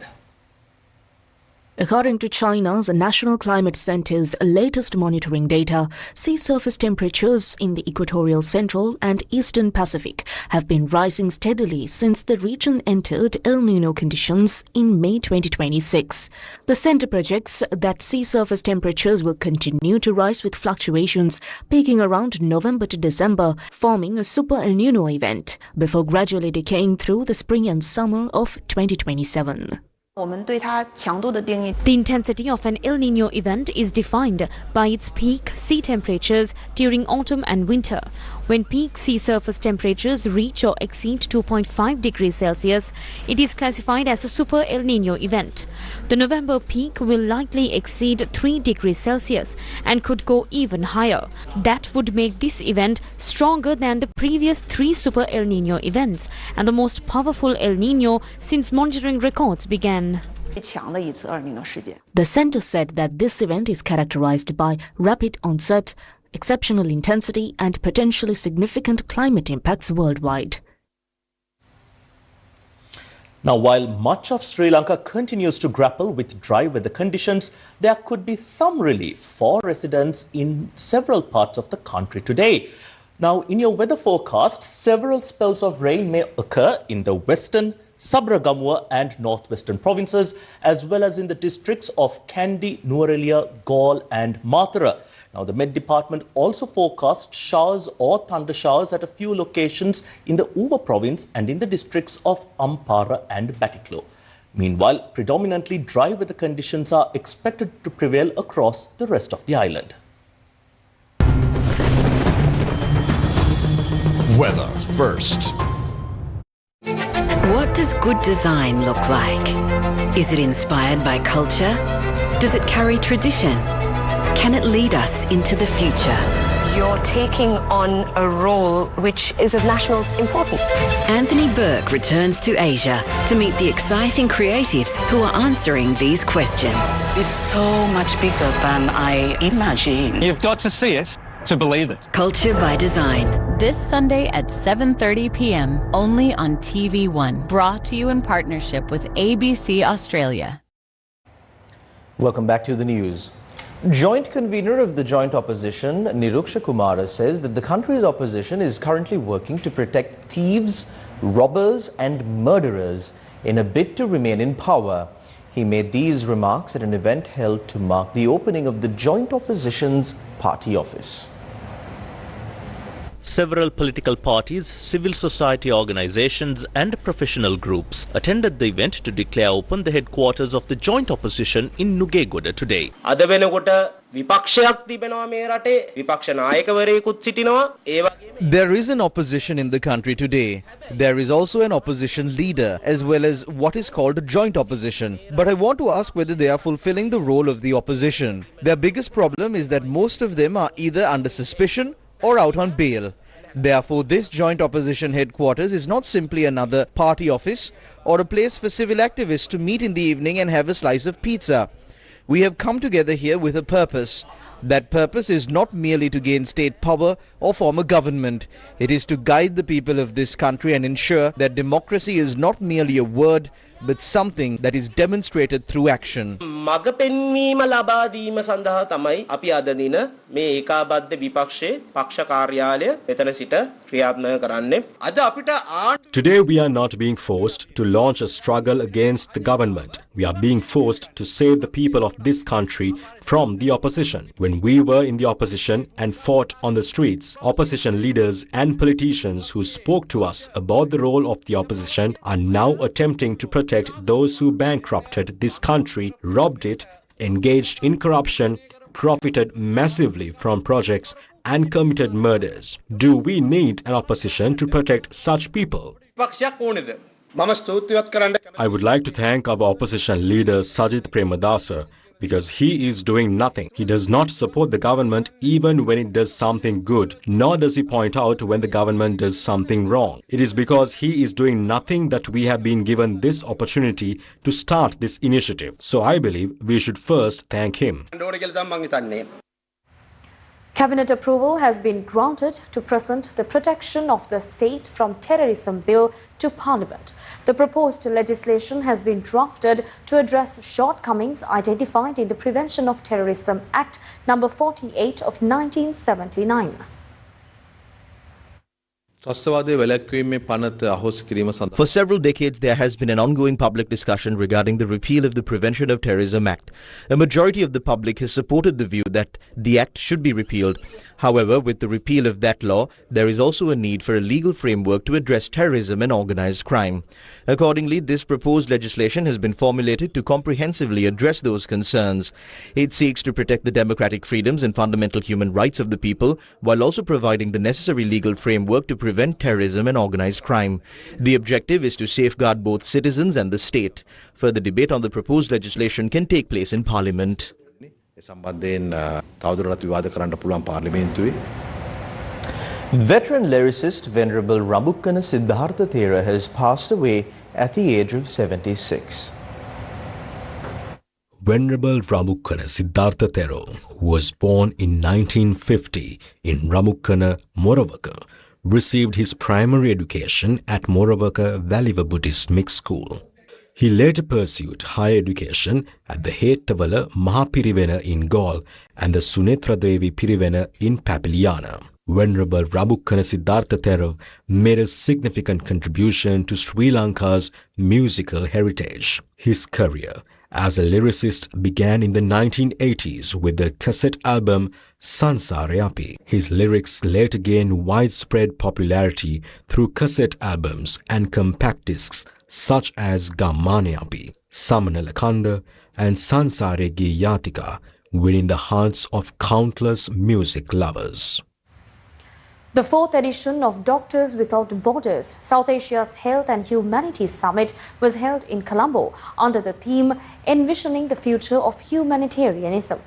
According to China's National Climate Center's latest monitoring data, sea surface temperatures in the equatorial central and eastern Pacific have been rising steadily since the region entered El Niño conditions in May 2026. The center projects that sea surface temperatures will continue to rise with fluctuations peaking around November to December, forming a super El Niño event before gradually decaying through the spring and summer of 2027. The intensity of an El Niño event is defined by its peak sea temperatures during autumn and winter. When peak sea surface temperatures reach or exceed 2.5 degrees Celsius, it is classified as a super El Niño event. The November peak will likely exceed 3 degrees Celsius and could go even higher. That would make this event stronger than the previous 3 super El Niño events and the most powerful El Niño since monitoring records began. The center said that this event is characterized by rapid onset, exceptional intensity and potentially significant climate impacts worldwide. Now, while much of Sri Lanka continues to grapple with dry weather conditions, there could be some relief for residents in several parts of the country today. Now, in your weather forecast, several spells of rain may occur in the western, Sabragamua and northwestern provinces, as well as in the districts of Kandy, Nuwara, Galle and Matara. Now, the Met Department also forecast showers or thunder showers at a few locations in the Uva province and in the districts of Ampara and Batiklo. Meanwhile, predominantly dry weather conditions are expected to prevail across the rest of the island. Weather first. What does good design look like? Is it inspired by culture? Does it carry tradition? Can it lead us into the future? You're taking on a role which is of national importance. Anthony Burke returns to Asia to meet the exciting creatives who are answering these questions. It's so much bigger than I imagined. You've got to see it to believe it. Culture by Design. This Sunday at 7:30 p.m. only on TV1. Brought to you in partnership with ABC Australia. Welcome back to the news. Joint convener of the joint opposition, Niruksha Kumara, says that the country's opposition is currently working to protect thieves, robbers and murderers in a bid to remain in power. He made these remarks at an event held to mark the opening of the joint opposition's party office. Several political parties, civil society organizations and professional groups attended the event to declare open the headquarters of the joint opposition in Nugegoda today. There is an opposition in the country today. There is also an opposition leader as well as what is called a joint opposition. But I want to ask whether they are fulfilling the role of the opposition. Their biggest problem is that most of them are either under suspicion or out on bail. Therefore, this joint opposition headquarters is not simply another party office or a place for civil activists to meet in the evening and have a slice of pizza. We have come together here with a purpose. That purpose is not merely to gain state power or form a government. It is to guide the people of this country and ensure that democracy is not merely a word but something that is demonstrated through action. මග පෙන්වීම ලබා දීම සඳහා තමයි අපි අද දින මේ ඒකාබද්ධ විපක්ෂයේ පක්ෂ කාර්යාලය මෙතන සිට ක්‍රියාත්මක කරන්නේ. අද අපිට Today we are not being forced to launch a struggle against the government. We are being forced to save the people of this country from the opposition. When we were in the opposition and fought on the streets, opposition leaders and politicians who spoke to us about the role of the opposition are now attempting to protect those who bankrupted this country, robbed it, engaged in corruption, profited massively from projects and committed murders. Do we need an opposition to protect such people? I would like to thank our opposition leader Sajith Premadasa because he is doing nothing. He does not support the government even when it does something good, nor does he point out when the government does something wrong. It is because he is doing nothing that we have been given this opportunity to start this initiative. So I believe we should first thank him. Cabinet approval has been granted to present the Protection of the State from Terrorism Bill to Parliament. The proposed legislation has been drafted to address shortcomings identified in the Prevention of Terrorism Act No. 48 of 1979. For several decades, there has been an ongoing public discussion regarding the repeal of the Prevention of Terrorism Act. A majority of the public has supported the view that the act should be repealed. However, with the repeal of that law, there is also a need for a legal framework to address terrorism and organized crime. Accordingly, this proposed legislation has been formulated to comprehensively address those concerns. It seeks to protect the democratic freedoms and fundamental human rights of the people, while also providing the necessary legal framework to prevent terrorism and organized crime. The objective is to safeguard both citizens and the state. Further debate on the proposed legislation can take place in Parliament. Veteran lyricist Venerable Ramukkana Siddhartha Thera has passed away at the age of 76. Venerable Ramukkana Siddhartha Thera, who was born in 1950 in Ramukkana, Moravaka, received his primary education at Moravaka Valiva Buddhist Mixed School. He later pursued higher education at the Hettavala Mahapirivena in Gaul and the Sunetra Devi Pirivena in Papiliana. Venerable Ramukkana Siddhartha Thera made a significant contribution to Sri Lanka's musical heritage. His career as a lyricist began in the 1980s with the cassette album Sansare Api. His lyrics later gained widespread popularity through cassette albums and compact discs such as Gammane Api, Samanala Kanda and Sansare Giyatika, winning the hearts of countless music lovers. The fourth edition of Doctors Without Borders, South Asia's Health and Humanities Summit was held in Colombo under the theme Envisioning the Future of Humanitarianism.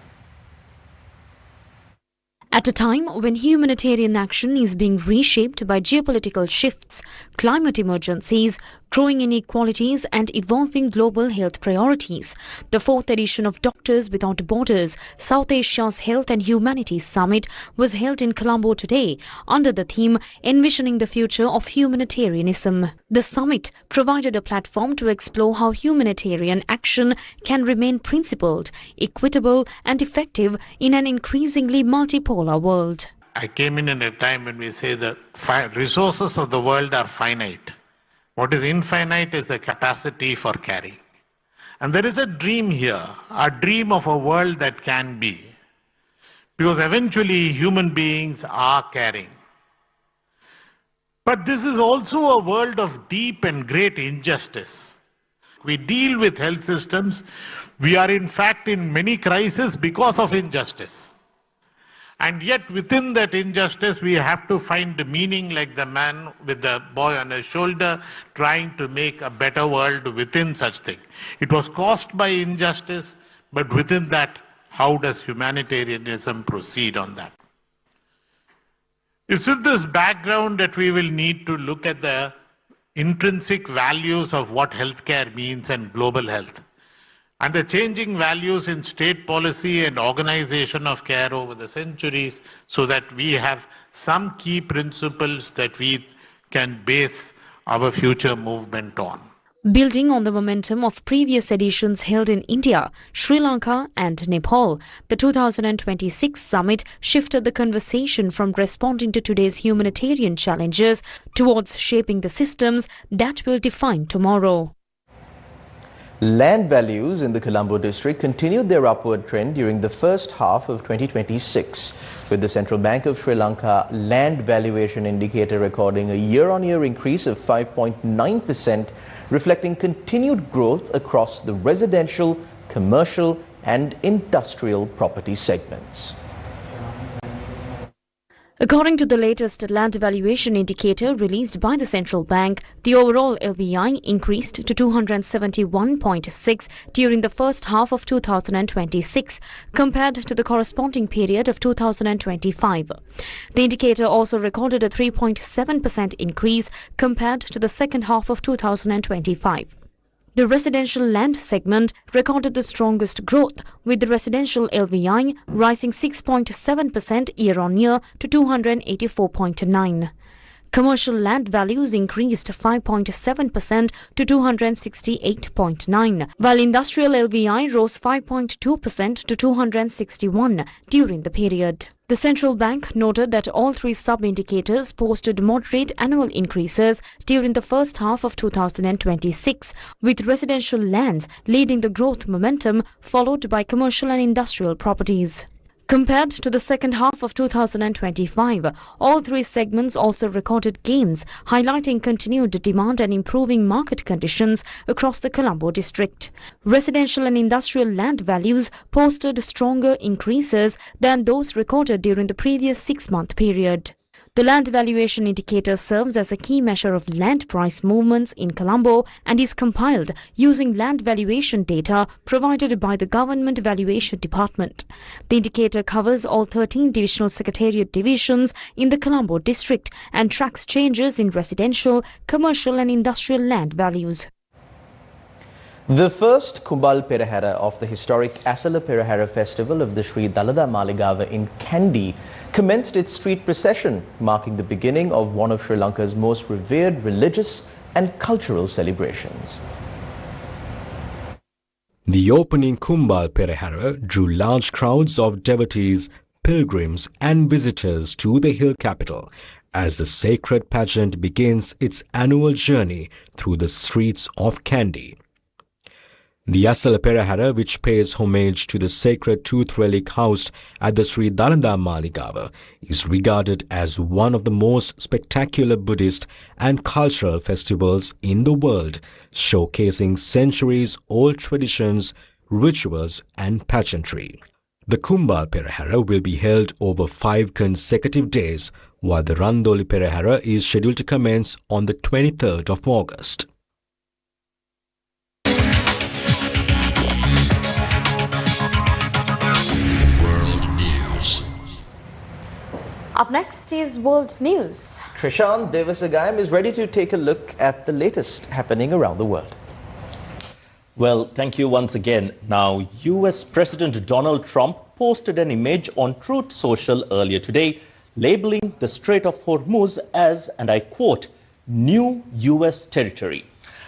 At a time when humanitarian action is being reshaped by geopolitical shifts, climate emergencies, growing inequalities and evolving global health priorities, the fourth edition of Doctors Without Borders, South Asia's Health and Humanities Summit was held in Colombo today under the theme Envisioning the Future of Humanitarianism. The summit provided a platform to explore how humanitarian action can remain principled, equitable and effective in an increasingly multipolar world. I came in at a time when we say the resources of the world are finite. What is infinite is the capacity for carrying. And there is a dream here, a dream of a world that can be. Because eventually human beings are caring. But this is also a world of deep and great injustice. We deal with health systems. We are in fact in many crises because of injustice. And yet within that injustice, we have to find meaning, like the man with the boy on his shoulder trying to make a better world within such thing. It was caused by injustice, but within that, how does humanitarianism proceed on that? It's with this background that we will need to look at the intrinsic values of what healthcare means and global health, and the changing values in state policy and organization of care over the centuries, so that we have some key principles that we can base our future movement on. Building on the momentum of previous editions held in India, Sri Lanka and Nepal, the 2026 summit shifted the conversation from responding to today's humanitarian challenges towards shaping the systems that will define tomorrow. Land values in the Colombo district continued their upward trend during the first half of 2026, with the Central Bank of Sri Lanka land valuation indicator recording a year-on-year increase of 5.9%, reflecting continued growth across the residential, commercial and industrial property segments. According to the latest land valuation indicator released by the central bank, the overall LVI increased to 271.6 during the first half of 2026 compared to the corresponding period of 2025. The indicator also recorded a 3.7% increase compared to the second half of 2025. The residential land segment recorded the strongest growth, with the residential LVI rising 6.7% year-on-year to 284.9. Commercial land values increased 5.7% to 268.9, while industrial LVI rose 5.2% to 261 during the period. The central bank noted that all three sub-indicators posted moderate annual increases during the first half of 2026, with residential lands leading the growth momentum, followed by commercial and industrial properties. Compared to the second half of 2025, all three segments also recorded gains, highlighting continued demand and improving market conditions across the Colombo district. Residential and industrial land values posted stronger increases than those recorded during the previous 6-month period. The land valuation indicator serves as a key measure of land price movements in Colombo and is compiled using land valuation data provided by the Government Valuation Department. The indicator covers all 13 divisional secretariat divisions in the Colombo district and tracks changes in residential, commercial and industrial land values. The first Kumbal Perahera of the historic Asala Perahera festival of the Sri Dalada Maligava in Kandy commenced its street procession, marking the beginning of one of Sri Lanka's most revered religious and cultural celebrations. The opening Kumbal Perahera drew large crowds of devotees, pilgrims and visitors to the hill capital as the sacred pageant begins its annual journey through the streets of Kandy. The Asala Perahera, which pays homage to the sacred tooth relic housed at the Sri Dalada Maligava, is regarded as one of the most spectacular Buddhist and cultural festivals in the world, showcasing centuries-old traditions, rituals and pageantry. The Kumbal Perahera will be held over 5 consecutive days, while the Randoli Perahera is scheduled to commence on the 23rd of August. Up next is World News. Trishan Devasagayam is ready to take a look at the latest happening around the world. Well, thank you once again. Now, US President Donald Trump posted an image on Truth Social earlier today, labeling the Strait of Hormuz as, and I quote, new US territory.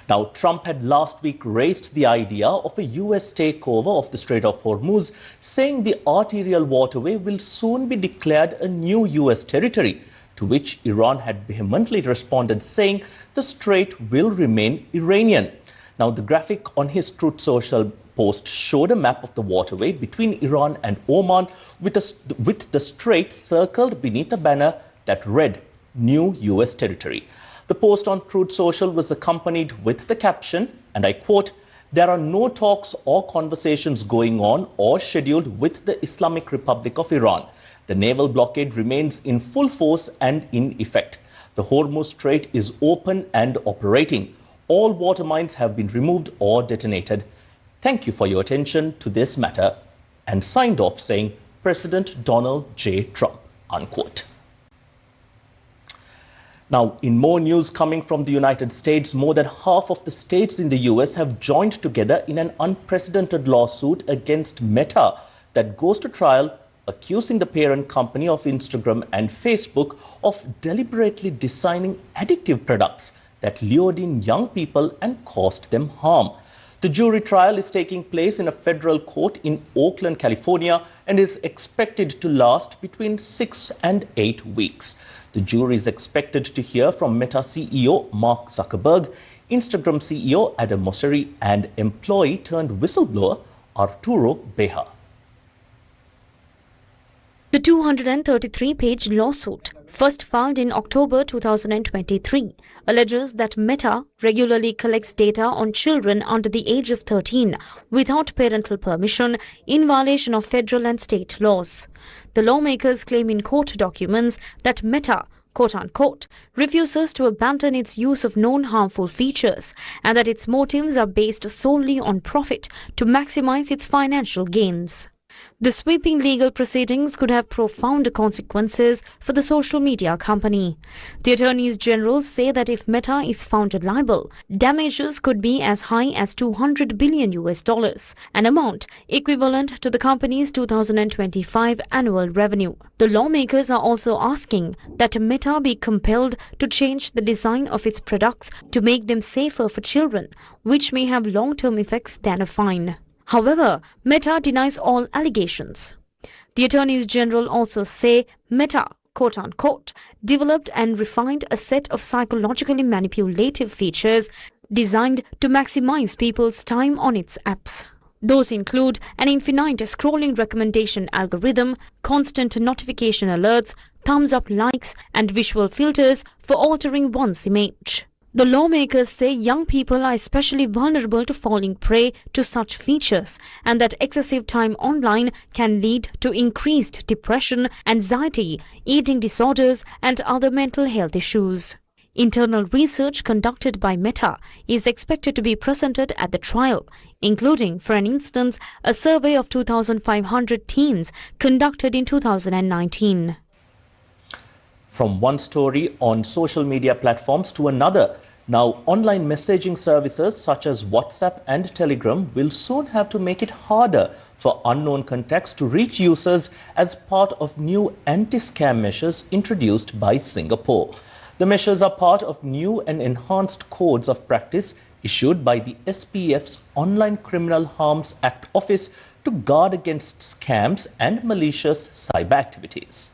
Now, Trump had last week raised the idea of a US takeover of the Strait of Hormuz, saying the arterial waterway will soon be declared a new US territory, to which Iran had vehemently responded, saying the strait will remain Iranian. Now, the graphic on his Truth Social post showed a map of the waterway between Iran and Oman, with the strait circled beneath a banner that read, New US Territory. The post on Truth Social was accompanied with the caption, and I quote, there are no talks or conversations going on or scheduled with the Islamic Republic of Iran. The naval blockade remains in full force and in effect. The Hormuz Strait is open and operating. All water mines have been removed or detonated. Thank you for your attention to this matter. And signed off saying, President Donald J. Trump, unquote. Now, in more news coming from the United States, more than half of the states in the US have joined together in an unprecedented lawsuit against Meta that goes to trial, accusing the parent company of Instagram and Facebook of deliberately designing addictive products that lured in young people and caused them harm. The jury trial is taking place in a federal court in Oakland, California, and is expected to last between 6 and 8 weeks. The jury is expected to hear from Meta CEO Mark Zuckerberg, Instagram CEO Adam Mosseri, and employee turned whistleblower Arturo Beja. The 233-page lawsuit, first filed in October 2023, alleges that Meta regularly collects data on children under the age of 13 without parental permission in violation of federal and state laws. The lawmakers claim in court documents that Meta, quote-unquote, refuses to abandon its use of known harmful features and that its motives are based solely on profit to maximize its financial gains. The sweeping legal proceedings could have profound consequences for the social media company. The attorneys general say that if Meta is found liable, damages could be as high as $200 billion, an amount equivalent to the company's 2025 annual revenue. The lawmakers are also asking that Meta be compelled to change the design of its products to make them safer for children, which may have long-term effects than a fine. However, Meta denies all allegations. The attorneys general also say Meta, quote-unquote, developed and refined a set of psychologically manipulative features designed to maximize people's time on its apps. Those include an infinite scrolling recommendation algorithm, constant notification alerts, thumbs-up likes, and visual filters for altering one's image. The lawmakers say young people are especially vulnerable to falling prey to such features and that excessive time online can lead to increased depression, anxiety, eating disorders, and other mental health issues. Internal research conducted by Meta is expected to be presented at the trial, including, for an instance, a survey of 2,500 teens conducted in 2019. From one story on social media platforms to another, now online messaging services such as WhatsApp and Telegram will soon have to make it harder for unknown contacts to reach users as part of new anti-scam measures introduced by Singapore. The measures are part of new and enhanced codes of practice issued by the SPF's Online Criminal Harms Act Office to guard against scams and malicious cyber activities.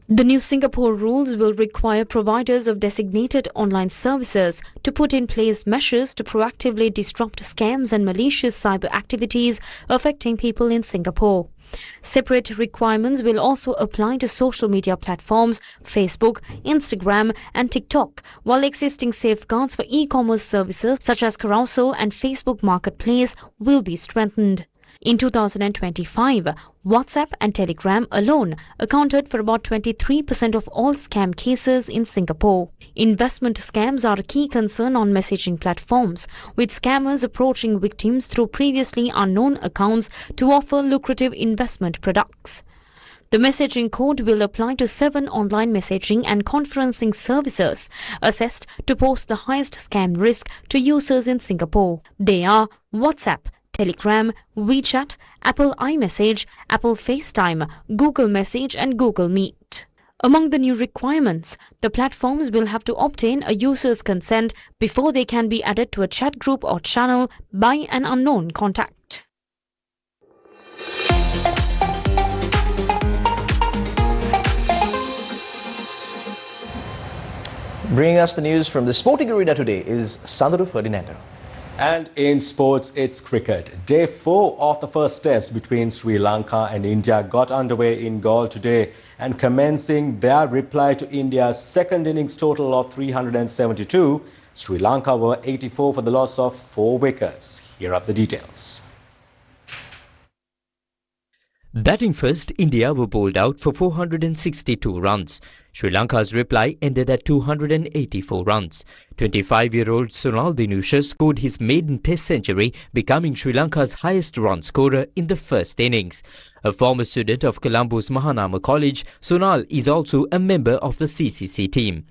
The new Singapore rules will require providers of designated online services to put in place measures to proactively disrupt scams and malicious cyber activities affecting people in Singapore. Separate requirements will also apply to social media platforms Facebook, Instagram and TikTok, while existing safeguards for e-commerce services such as Carousel and Facebook Marketplace will be strengthened. In 2025, WhatsApp and Telegram alone accounted for about 23% of all scam cases in Singapore. Investment scams are a key concern on messaging platforms, with scammers approaching victims through previously unknown accounts to offer lucrative investment products. The messaging code will apply to 7 online messaging and conferencing services assessed to pose the highest scam risk to users in Singapore. They are WhatsApp, Telegram, WeChat, Apple iMessage, Apple FaceTime, Google Message and Google Meet. Among the new requirements, the platforms will have to obtain a user's consent before they can be added to a chat group or channel by an unknown contact. Bringing us the news from the sporting arena today is Sandro Ferdinando. And in sports, it's cricket. Day 4 of the first test between Sri Lanka and India got underway in Galle today, and commencing their reply to India's second innings total of 372, Sri Lanka were 84 for the loss of 4 wickets. Here are the details. Batting first, India were bowled out for 462 runs. Sri Lanka's reply ended at 284 runs. 25-year-old Sunal Dinusha scored his maiden test century, becoming Sri Lanka's highest run scorer in the first innings. A former student of Colombo's Mahanama College, Sunal is also a member of the CCC team.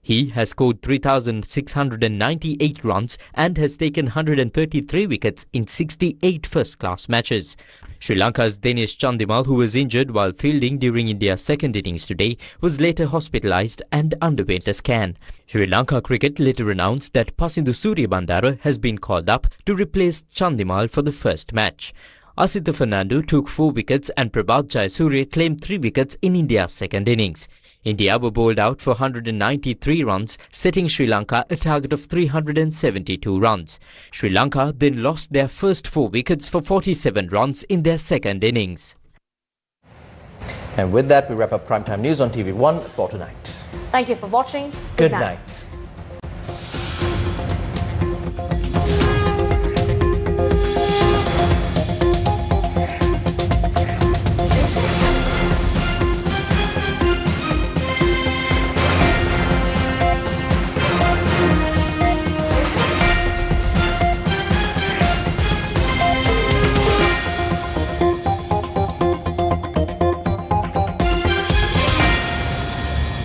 He has scored 3,698 runs and has taken 133 wickets in 68 first-class matches. Sri Lanka's Dinesh Chandimal, who was injured while fielding during India's second innings today, was later hospitalised and underwent a scan. Sri Lanka Cricket later announced that Pasindu Suriyabandara has been called up to replace Chandimal for the first match. Asitha Fernando took 4 wickets and Prabhat Jayasuriya claimed 3 wickets in India's second innings. India were bowled out for 193 runs, setting Sri Lanka a target of 372 runs. Sri Lanka then lost their first 4 wickets for 47 runs in their second innings. And with that, we wrap up Primetime News on TV1 for tonight. Thank you for watching. Good night.